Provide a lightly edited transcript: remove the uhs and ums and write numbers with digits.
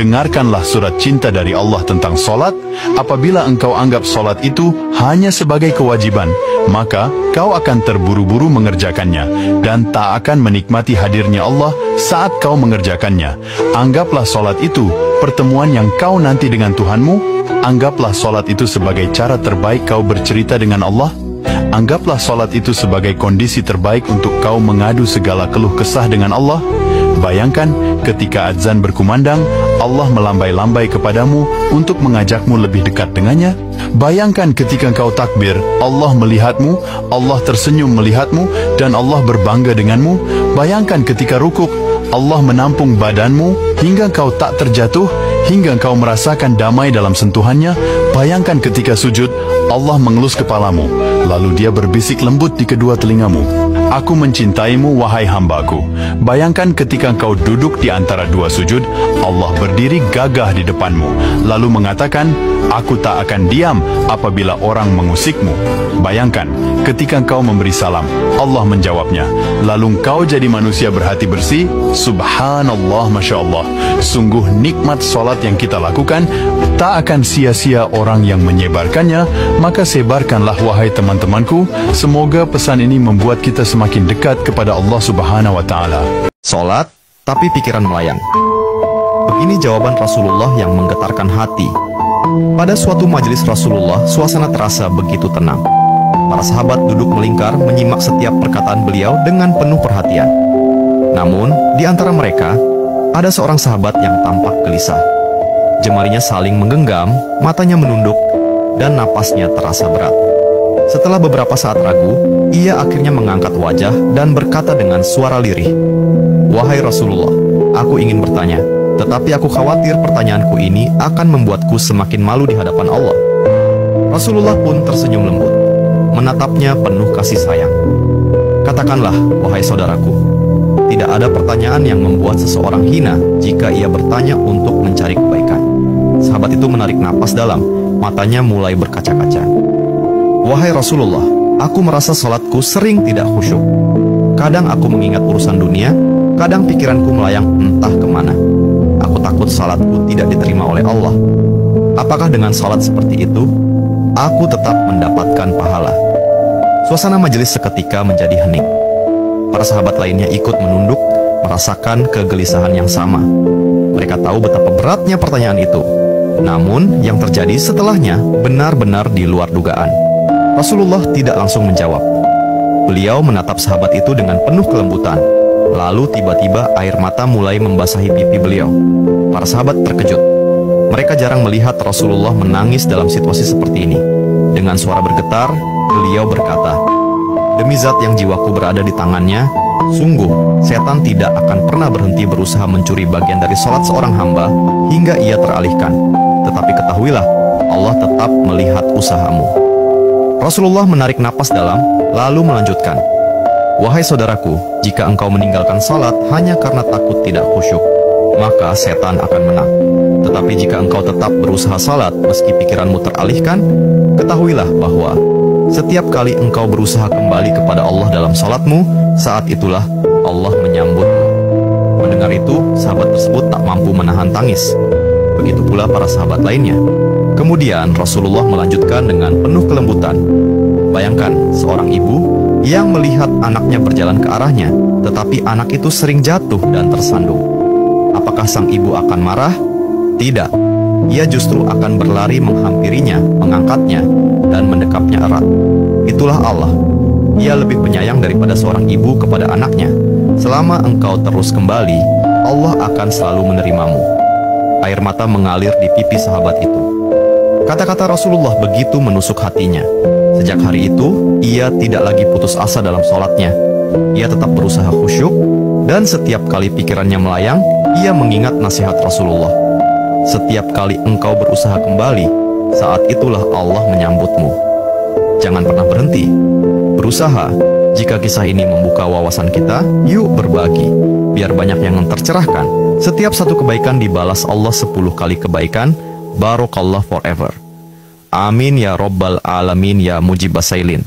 dengarkanlah surat cinta dari Allah tentang solat. Apabila engkau anggap solat itu hanya sebagai kewajiban, maka kau akan terburu-buru mengerjakannya dan tak akan menikmati hadirnya Allah saat kau mengerjakannya. Anggaplah solat itu pertemuan yang kau nanti dengan Tuhanmu. Anggaplah solat itu sebagai cara terbaik kau bercerita dengan Allah. Anggaplah solat itu sebagai kondisi terbaik untuk kau mengadu segala keluh kesah dengan Allah. Bayangkan ketika azan berkumandang, Allah melambai-lambai kepadamu untuk mengajakmu lebih dekat dengannya. Bayangkan ketika kau takbir, Allah melihatmu, Allah tersenyum melihatmu, dan Allah berbangga denganmu. Bayangkan ketika rukuk, Allah menampung badanmu hingga kau tak terjatuh, hingga kau merasakan damai dalam sentuhannya. Bayangkan ketika sujud, Allah mengelus kepalamu, lalu dia berbisik lembut di kedua telingamu. Aku mencintaimu, wahai hambaku. Bayangkan ketika engkau duduk di antara dua sujud, Allah berdiri gagah di depanmu, lalu mengatakan, aku tak akan diam apabila orang mengusikmu. Bayangkan ketika engkau memberi salam, Allah menjawabnya, lalu engkau jadi manusia berhati bersih. Subhanallah, Masya Allah. Sungguh nikmat solat yang kita lakukan, tak akan sia-sia orang yang menyebarkannya. Maka sebarkanlah, wahai teman-temanku. Semoga pesan ini membuat kita semakin dekat kepada Allah Subhanahu wa Ta'ala. Solat, tapi pikiran melayang. Begini jawaban Rasulullah yang menggetarkan hati. Pada suatu majelis Rasulullah, suasana terasa begitu tenang. Para sahabat duduk melingkar menyimak setiap perkataan beliau dengan penuh perhatian. Namun, di antara mereka, ada seorang sahabat yang tampak gelisah. Jemarinya saling menggenggam, matanya menunduk, dan napasnya terasa berat. Setelah beberapa saat ragu, ia akhirnya mengangkat wajah dan berkata dengan suara lirih, "Wahai Rasulullah, aku ingin bertanya, tetapi aku khawatir pertanyaanku ini akan membuatku semakin malu di hadapan Allah." Rasulullah pun tersenyum lembut, menatapnya penuh kasih sayang. "Katakanlah, wahai saudaraku, tidak ada pertanyaan yang membuat seseorang hina jika ia bertanya untuk mencari kebaikan." Sahabat itu menarik napas dalam, matanya mulai berkaca-kaca. "Wahai Rasulullah, aku merasa salatku sering tidak khusyuk. Kadang aku mengingat urusan dunia, kadang pikiranku melayang entah kemana. Aku takut salatku tidak diterima oleh Allah. Apakah dengan salat seperti itu, aku tetap mendapatkan pahala?" Suasana majelis seketika menjadi hening. Para sahabat lainnya ikut menunduk, merasakan kegelisahan yang sama. Mereka tahu betapa beratnya pertanyaan itu. Namun, yang terjadi setelahnya benar-benar di luar dugaan. Rasulullah tidak langsung menjawab. Beliau menatap sahabat itu dengan penuh kelembutan. Lalu tiba-tiba air mata mulai membasahi pipi beliau. Para sahabat terkejut. Mereka jarang melihat Rasulullah menangis dalam situasi seperti ini. Dengan suara bergetar, beliau berkata, "Demi zat yang jiwaku berada di tangannya, sungguh setan tidak akan pernah berhenti berusaha mencuri bagian dari salat seorang hamba hingga ia teralihkan. Tetapi ketahuilah, Allah tetap melihat usahamu." Rasulullah menarik napas dalam, lalu melanjutkan, "Wahai saudaraku, jika engkau meninggalkan salat hanya karena takut tidak khusyuk, maka setan akan menang. Tetapi jika engkau tetap berusaha salat meski pikiranmu teralihkan, ketahuilah bahwa setiap kali engkau berusaha kembali kepada Allah dalam salatmu, saat itulah Allah menyambutmu." Mendengar itu, sahabat tersebut tak mampu menahan tangis. Begitu pula para sahabat lainnya. Kemudian Rasulullah melanjutkan dengan penuh kelembutan, "Bayangkan seorang ibu yang melihat anaknya berjalan ke arahnya, tetapi anak itu sering jatuh dan tersandung. Apakah sang ibu akan marah? Tidak. Ia justru akan berlari menghampirinya, mengangkatnya, dan mendekapnya erat. Itulah Allah. Ia lebih penyayang daripada seorang ibu kepada anaknya. Selama engkau terus kembali, Allah akan selalu menerimamu." Air mata mengalir di pipi sahabat itu. Kata-kata Rasulullah begitu menusuk hatinya. Sejak hari itu, ia tidak lagi putus asa dalam sholatnya. Ia tetap berusaha khusyuk, dan setiap kali pikirannya melayang, ia mengingat nasihat Rasulullah. "Setiap kali engkau berusaha kembali, saat itulah Allah menyambutmu." Jangan pernah berhenti. Berusaha. Jika kisah ini membuka wawasan kita, yuk berbagi. Biar banyak yang tercerahkan. Setiap satu kebaikan dibalas Allah 10 kali kebaikan. Barakallah forever. Amin ya Rabbal Alamin ya Mujibasailin.